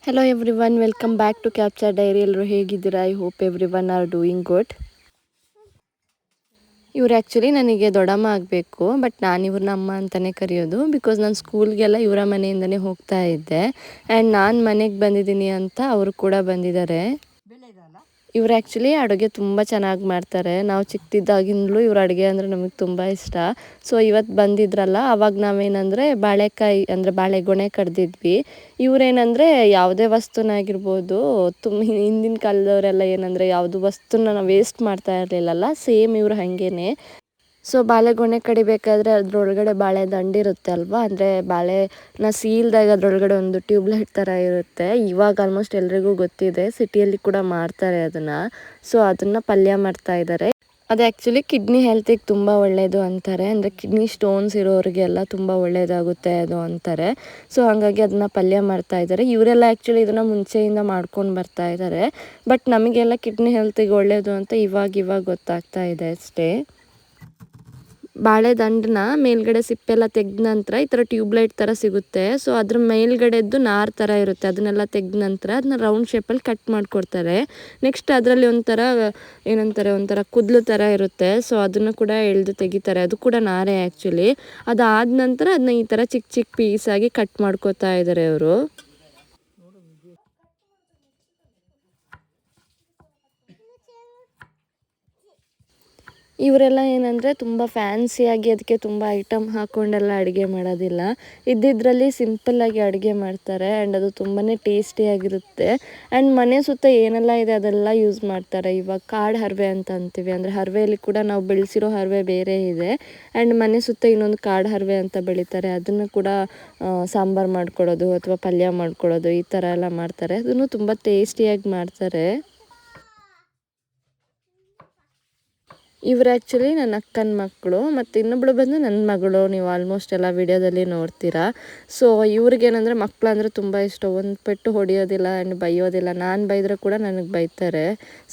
Hello everyone, welcome back to Capture Diary. ಎಲ್ಲರೂ ಹೇಗಿದ್ದೀರಾ? I hope every one are doing good. ಇವ್ರು actually ನನಗೆ ದೊಡ್ಡಮ್ಮ ಆಗಬೇಕು, ಬಟ್ ನಾನು ಇವ್ರನ್ನ ಅಮ್ಮ ಅಂತಲೇ ಕರೆಯೋದು. ಬಿಕಾಸ್ ನಾನು ಸ್ಕೂಲ್ಗೆಲ್ಲ ಇವರ ಮನೆಯಿಂದನೇ ಹೋಗ್ತಾ ಇದ್ದೆ. ಆ್ಯಂಡ್ ನಾನು ಮನೆಗೆ ಬಂದಿದ್ದೀನಿ ಅಂತ ಅವರು ಕೂಡ ಬಂದಿದ್ದಾರೆ. ಇವ್ರು ಆ್ಯಕ್ಚುಲಿ ಅಡುಗೆ ತುಂಬ ಚೆನ್ನಾಗಿ ಮಾಡ್ತಾರೆ. ನಾವು ಚಿಕ್ಕದಿದ್ದಾಗಿಂದಲೂ ಇವ್ರ ಅಡುಗೆ ಅಂದರೆ ನಮಗೆ ತುಂಬ ಇಷ್ಟ. ಸೊ ಇವತ್ತು ಬಂದಿದ್ರಲ್ಲ, ಆವಾಗ ನಾವೇನಂದರೆ ಬಾಳೆಕಾಯಿ ಅಂದರೆ ಬಾಳೆಗೊನೆ ಕಡ್ದಿದ್ವಿ. ಇವರೇನಂದರೆ ಯಾವುದೇ ವಸ್ತುನಾಗಿರ್ಬೋದು, ಹಿಂದಿನ ಕಾಲದವರೆಲ್ಲ ಏನಂದರೆ ಯಾವುದು ವಸ್ತುನ ನಾವು ವೇಸ್ಟ್ ಮಾಡ್ತಾ ಇರಲಿಲ್ಲಲ್ಲ, ಸೇಮ್ ಇವರು ಹಾಗೇನೆ. ಸೊ ಬಾಳೆಗೊನೆ ಕಡಿಬೇಕಾದ್ರೆ ಅದ್ರೊಳಗಡೆ ಬಾಳೆ ದಂಡಿರುತ್ತೆ ಅಲ್ವಾ, ಅಂದರೆ ಬಾಳೆನ ಸೀಲ್ದಾಗ ಅದ್ರೊಳಗಡೆ ಒಂದು ಟ್ಯೂಬ್ಲೈಟ್ ಥರ ಇರುತ್ತೆ. ಇವಾಗ ಆಲ್ಮೋಸ್ಟ್ ಎಲ್ರಿಗೂ ಗೊತ್ತಿದೆ, ಸಿಟಿಯಲ್ಲಿ ಕೂಡ ಮಾಡ್ತಾರೆ ಅದನ್ನು. ಸೊ ಅದನ್ನು ಪಲ್ಯ ಮಾಡ್ತಾ ಇದ್ದಾರೆ. ಅದು ಆ್ಯಕ್ಚುಲಿ ಕಿಡ್ನಿ ಹೆಲ್ತಿಗೆ ತುಂಬ ಒಳ್ಳೆಯದು ಅಂತಾರೆ. ಅಂದರೆ ಕಿಡ್ನಿ ಸ್ಟೋನ್ಸ್ ಇರೋರಿಗೆಲ್ಲ ತುಂಬ ಒಳ್ಳೆಯದಾಗುತ್ತೆ ಅದು ಅಂತಾರೆ. ಸೊ ಹಾಗಾಗಿ ಅದನ್ನು ಪಲ್ಯ ಮಾಡ್ತಾ ಇದ್ದಾರೆ. ಇವರೆಲ್ಲ ಆ್ಯಕ್ಚುಲಿ ಇದನ್ನು ಮುಂಚೆಯಿಂದ ಮಾಡ್ಕೊಂಡು ಬರ್ತಾ ಇದ್ದಾರೆ. ಬಟ್ ನಮಗೆಲ್ಲ ಕಿಡ್ನಿ ಹೆಲ್ತಿಗೆ ಒಳ್ಳೆಯದು ಅಂತ ಇವಾಗ ಗೊತ್ತಾಗ್ತಾ ಇದೆ ಅಷ್ಟೇ. ಬಾಳೆ ದಂಡನ್ನ ಮೇಲ್ಗಡೆ ಸಿಪ್ಪೆಲ್ಲ ತೆಗೆದ ನಂತರ ಈ ಥರ ಟ್ಯೂಬ್ಲೈಟ್ ಥರ ಸಿಗುತ್ತೆ. ಸೊ ಅದ್ರ ಮೇಲ್ಗಡೆದ್ದು ನಾರು ಥರ ಇರುತ್ತೆ, ಅದನ್ನೆಲ್ಲ ತೆಗೆದ ನಂತರ ಅದನ್ನ ರೌಂಡ್ ಶೇಪಲ್ಲಿ ಕಟ್ ಮಾಡಿಕೊಡ್ತಾರೆ. ನೆಕ್ಸ್ಟ್ ಅದರಲ್ಲಿ ಒಂಥರ ಕೂದಲು ಥರ ಇರುತ್ತೆ. ಸೊ ಅದನ್ನು ಕೂಡ ಎಳೆದು ತೆಗಿತಾರೆ, ಅದು ಕೂಡ ನಾರೇ ಆ್ಯಕ್ಚುಲಿ. ಅದಾದ ನಂತರ ಅದನ್ನ ಈ ಥರ ಚಿಕ್ಕ ಚಿಕ್ಕ ಪೀಸಾಗಿ ಕಟ್ ಮಾಡ್ಕೋತಾ ಇದ್ದಾರೆ ಅವರು. ಇವರೆಲ್ಲ ಏನಂದರೆ ತುಂಬ ಫ್ಯಾನ್ಸಿಯಾಗಿ ಅದಕ್ಕೆ ತುಂಬ ಐಟಮ್ ಹಾಕ್ಕೊಂಡೆಲ್ಲ ಅಡುಗೆ ಮಾಡೋದಿಲ್ಲ. ಇದ್ದಿದ್ರಲ್ಲಿ ಸಿಂಪಲ್ಲಾಗಿ ಅಡುಗೆ ಮಾಡ್ತಾರೆ. ಆ್ಯಂಡ್ ಅದು ತುಂಬಾ ಟೇಸ್ಟಿಯಾಗಿರುತ್ತೆ. ಆ್ಯಂಡ್ ಮನೆ ಸುತ್ತ ಏನೆಲ್ಲ ಇದೆ ಅದೆಲ್ಲ ಯೂಸ್ ಮಾಡ್ತಾರೆ. ಇವಾಗ ಕಾಡು ಹರವೆ ಅಂತ ಅಂತೀವಿ, ಅಂದರೆ ಹರವೆಯಲ್ಲಿ ಕೂಡ ನಾವು ಬೆಳೆಸಿರೋ ಹರವೆ ಬೇರೆ ಇದೆ. ಆ್ಯಂಡ್ ಮನೆ ಸುತ್ತ ಇನ್ನೊಂದು ಕಾಡು ಹರವೆ ಅಂತ ಬೆಳೀತಾರೆ, ಅದನ್ನು ಕೂಡ ಸಾಂಬಾರು ಮಾಡ್ಕೊಳ್ಳೋದು ಅಥವಾ ಪಲ್ಯ ಮಾಡ್ಕೊಳ್ಳೋದು ಈ ಥರ ಎಲ್ಲ ಮಾಡ್ತಾರೆ. ಅದನ್ನು ತುಂಬ ಟೇಸ್ಟಿಯಾಗಿ ಮಾಡ್ತಾರೆ. ಇವ್ರು ಆ್ಯಕ್ಚುಲಿ ನನ್ನ ಅಕ್ಕನ ಮಕ್ಕಳು, ಮತ್ತು ಇನ್ನೊಬ್ಬಳು ಬಂದು ನನ್ನ ಮಗಳು. ನೀವು ಆಲ್ಮೋಸ್ಟ್ ಎಲ್ಲ ವಿಡಿಯೋದಲ್ಲಿ ನೋಡ್ತೀರಾ. ಸೊ ಇವ್ರಿಗೇನಂದರೆ ಮಕ್ಕಳು ಅಂದರೆ ತುಂಬ ಇಷ್ಟ. ಒಂದು ಪೆಟ್ಟು ಹೊಡೆಯೋದಿಲ್ಲ ಆ್ಯಂಡ್ ಬೈಯೋದಿಲ್ಲ. ನಾನು ಬೈದರೆ ಕೂಡ ನನಗೆ ಬೈತಾರೆ.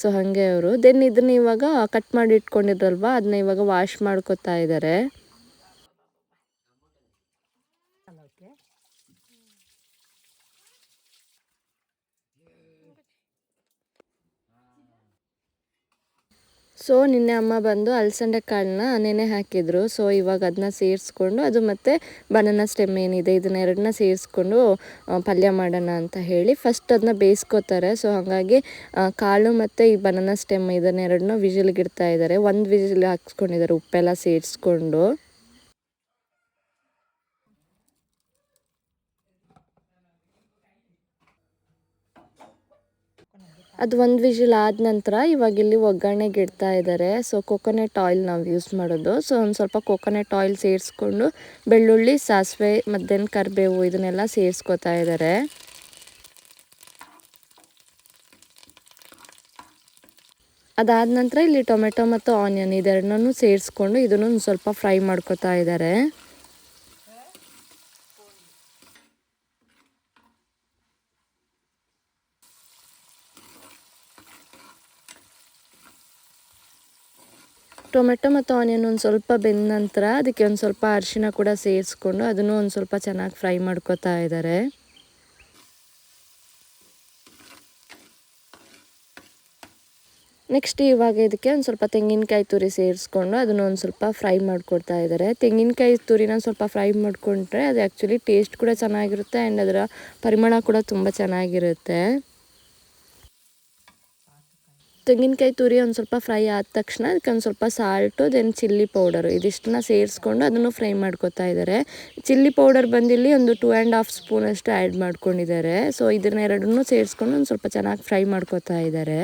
ಸೊ ಹಾಗೆ ಅವರು ಇದನ್ನು ಇವಾಗ ಕಟ್ ಮಾಡಿ ಇಟ್ಕೊಂಡಿದ್ರಲ್ವ, ಅದನ್ನ ಇವಾಗ ವಾಶ್ ಮಾಡ್ಕೊತಾ ಇದ್ದಾರೆ. ಸೊ ನಿನ್ನೆ ಅಮ್ಮ ಬಂದು ಅಲಸಂದೆ ಕಾಳನ್ನ ನೆನೆ ಹಾಕಿದ್ರು. ಸೊ ಇವಾಗ ಅದನ್ನ ಸೇರಿಸ್ಕೊಂಡು, ಅದು ಮತ್ತು ಬನಾನಾ ಸ್ಟೆಮ್ ಏನಿದೆ ಇದನ್ನೆರಡನ್ನ ಸೇರಿಸ್ಕೊಂಡು ಪಲ್ಯ ಮಾಡೋಣ ಅಂತ ಹೇಳಿ ಫಸ್ಟ್ ಅದನ್ನ ಬೇಯಿಸ್ಕೋತಾರೆ. ಸೊ ಹಾಗಾಗಿ ಕಾಳು ಮತ್ತು ಈ ಬನಾನಾ ಸ್ಟೆಮ್ ಇದನ್ನೆರಡನ್ನ ವಿಜಿಲ್ಗಿಡ್ತಾ ಇದ್ದಾರೆ. ಒಂದು ವಿಜಿಲ್ ಹಾಕ್ಸ್ಕೊಂಡಿದ್ದಾರೆ ಉಪ್ಪೆಲ್ಲ ಸೇರಿಸ್ಕೊಂಡು. ಅದು ಒಂದು ವಿಜಿಲ್ ಆದ ನಂತರ ಇವಾಗ ಇಲ್ಲಿ ಒಗ್ಗರಣೆಗೆ ಇಡ್ತಾ ಇದ್ದಾರೆ. ಸೊ ಕೊಕೊನಟ್ ಆಯಿಲ್ ನಾವು ಯೂಸ್ ಮಾಡೋದು. ಸೊ ಒಂದು ಸ್ವಲ್ಪ ಕೊಕೊನಟ್ ಆಯಿಲ್ ಸೇರಿಸ್ಕೊಂಡು ಬೆಳ್ಳುಳ್ಳಿ, ಸಾಸಿವೆ ಮತ್ತು ಕರಿಬೇವು ಇದನ್ನೆಲ್ಲ ಸೇರಿಸ್ಕೊತಾ ಇದ್ದಾರೆ. ಅದಾದ ನಂತರ ಇಲ್ಲಿ ಟೊಮೆಟೊ ಮತ್ತು ಆನಿಯನ್ ಇದೆರಡನ್ನೂ ಸೇರಿಸ್ಕೊಂಡು ಇದನ್ನು ಒಂದು ಸ್ವಲ್ಪ ಫ್ರೈ ಮಾಡ್ಕೊತಾ ಇದ್ದಾರೆ. ಟೊಮೆಟೊ ಮತ್ತು ಆನಿಯನ್ ಒಂದು ಸ್ವಲ್ಪ ಬೆಂದ ನಂತರ ಅದಕ್ಕೆ ಒಂದು ಸ್ವಲ್ಪ ಅರಿಶಿನ ಕೂಡ ಸೇರಿಸ್ಕೊಂಡು ಅದನ್ನು ಒಂದು ಸ್ವಲ್ಪ ಚೆನ್ನಾಗಿ ಫ್ರೈ ಮಾಡ್ಕೊತಾ ಇದ್ದಾರೆ. ನೆಕ್ಸ್ಟ್ ಇವಾಗ ಇದಕ್ಕೆ ಒಂದು ಸ್ವಲ್ಪ ತೆಂಗಿನಕಾಯಿ ತುರಿ ಸೇರಿಸ್ಕೊಂಡು ಅದನ್ನು ಒಂದು ಸ್ವಲ್ಪ ಫ್ರೈ ಮಾಡ್ಕೊಡ್ತಾ ಇದ್ದಾರೆ. ತೆಂಗಿನಕಾಯಿ ತುರಿನ ಸ್ವಲ್ಪ ಫ್ರೈ ಮಾಡಿಕೊಂಡ್ರೆ ಅದು ಆ್ಯಕ್ಚುಲಿ ಟೇಸ್ಟ್ ಕೂಡ ಚೆನ್ನಾಗಿರುತ್ತೆ ಆ್ಯಂಡ್ ಅದರ ಪರಿಮಳ ಕೂಡ ತುಂಬ ಚೆನ್ನಾಗಿರುತ್ತೆ. ತೆಂಗಿನಕಾಯಿ ತುರಿ ಒಂದು ಸ್ವಲ್ಪ ಫ್ರೈ ಆದ ತಕ್ಷಣ ಅದಕ್ಕೆ ಒಂದು ಸ್ವಲ್ಪ ಸಾಲ್ಟು ಚಿಲ್ಲಿ ಪೌಡರು ಇದಿಷ್ಟನ್ನ ಸೇರಿಸ್ಕೊಂಡು ಅದನ್ನು ಫ್ರೈ ಮಾಡ್ಕೊತಾ ಇದ್ದಾರೆ. ಚಿಲ್ಲಿ ಪೌಡರ್ ಬಂದಿಲ್ಲಿ ಒಂದು 2.5 ಸ್ಪೂನಷ್ಟು ಆ್ಯಡ್ ಮಾಡ್ಕೊಂಡಿದ್ದಾರೆ. ಸೊ ಇದನ್ನೆರಡನ್ನೂ ಸೇರಿಸ್ಕೊಂಡು ಒಂದು ಸ್ವಲ್ಪ ಚೆನ್ನಾಗಿ ಫ್ರೈ ಮಾಡ್ಕೊತಾ ಇದ್ದಾರೆ.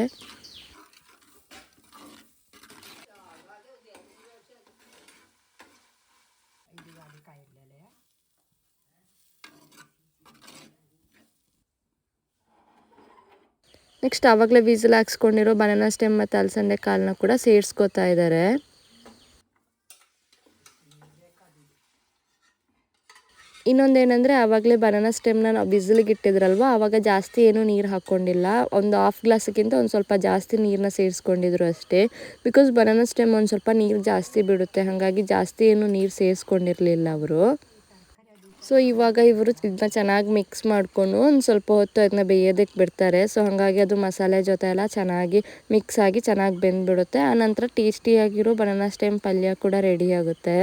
ನೆಕ್ಸ್ಟ್ ಆವಾಗಲೇ ವಿಸಿಲ್ ಹಾಕ್ಸ್ಕೊಂಡಿರೋ ಬನಾನಾ ಸ್ಟೆಮ್ ಮತ್ತು ಅಲಸಂದೆ ಕಾಳನ್ನ ಕೂಡ ಸೇರಿಸ್ಕೊತಾ ಇದ್ದಾರೆ. ಇನ್ನೊಂದೇನೆಂದರೆ ಆವಾಗಲೇ ಬನಾನಾ ಸ್ಟೆಮ್ನ ನಾವು ಬಿಸಿಲಿಗೆ ಇಟ್ಟಿದ್ರಲ್ವ, ಆವಾಗ ಜಾಸ್ತಿ ಏನೂ ನೀರು ಹಾಕ್ಕೊಂಡಿಲ್ಲ. ಒಂದು ಹಾಫ್ ಗ್ಲಾಸಿಗಿಂತ ಒಂದು ಸ್ವಲ್ಪ ಜಾಸ್ತಿ ನೀರನ್ನ ಸೇರಿಸ್ಕೊಂಡಿದ್ರು ಅಷ್ಟೇ. ಬಿಕಾಸ್ ಬನಾನಾ ಸ್ಟೆಮ್ ಒಂದು ಸ್ವಲ್ಪ ನೀರು ಜಾಸ್ತಿ ಬಿಡುತ್ತೆ, ಹಾಗಾಗಿ ಜಾಸ್ತಿ ಏನು ನೀರು ಸೇರಿಸ್ಕೊಂಡಿರಲಿಲ್ಲ ಅವರು. ಸೊ ಇವಾಗ ಇವರು ಇದನ್ನ ಚೆನ್ನಾಗಿ ಮಿಕ್ಸ್ ಮಾಡಿಕೊಂಡು ಒಂದು ಸ್ವಲ್ಪ ಹೊತ್ತು ಅದನ್ನ ಬೇಯೋದಕ್ಕೆ ಬಿಡ್ತಾರೆ. ಸೊ ಹಾಗಾಗಿ ಅದು ಮಸಾಲೆ ಜೊತೆ ಎಲ್ಲ ಚೆನ್ನಾಗಿ ಮಿಕ್ಸ್ ಆಗಿ ಚೆನ್ನಾಗಿ ಬೆಂದ್ಬಿಡುತ್ತೆ. ಆನಂತರ ಟೇಸ್ಟಿಯಾಗಿರೋ ಬನಾನಾ ಸ್ಟೆಮ್ ಪಲ್ಯ ಕೂಡ ರೆಡಿ ಆಗುತ್ತೆ.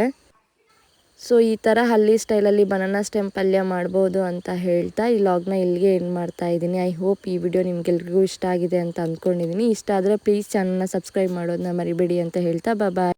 ಸೊ ಈ ಥರ ಹಳ್ಳಿ ಸ್ಟೈಲಲ್ಲಿ ಬನಾನಾ ಸ್ಟೆಮ್ ಪಲ್ಯ ಮಾಡ್ಬೋದು ಅಂತ ಹೇಳ್ತಾ ಈ ಲಾಗ್ನ ಇಲ್ಲಿಗೆ ಎಂಡ್ ಮಾಡ್ತಾ ಇದ್ದೀನಿ. ಐ ಹೋಪ್ ಈ ವಿಡಿಯೋ ನಿಮ್ಗೆಲ್ರಿಗೂ ಇಷ್ಟ ಆಗಿದೆ ಅಂತ ಅಂದ್ಕೊಂಡಿದ್ದೀನಿ. ಇಷ್ಟ ಆದರೆ ಪ್ಲೀಸ್ ಚಾನಲ್ನ ಸಬ್ಸ್ಕ್ರೈಬ್ ಮಾಡೋದನ್ನ ಮರಿಬೇಡಿ ಅಂತ ಹೇಳ್ತಾ ಬಾಯ್.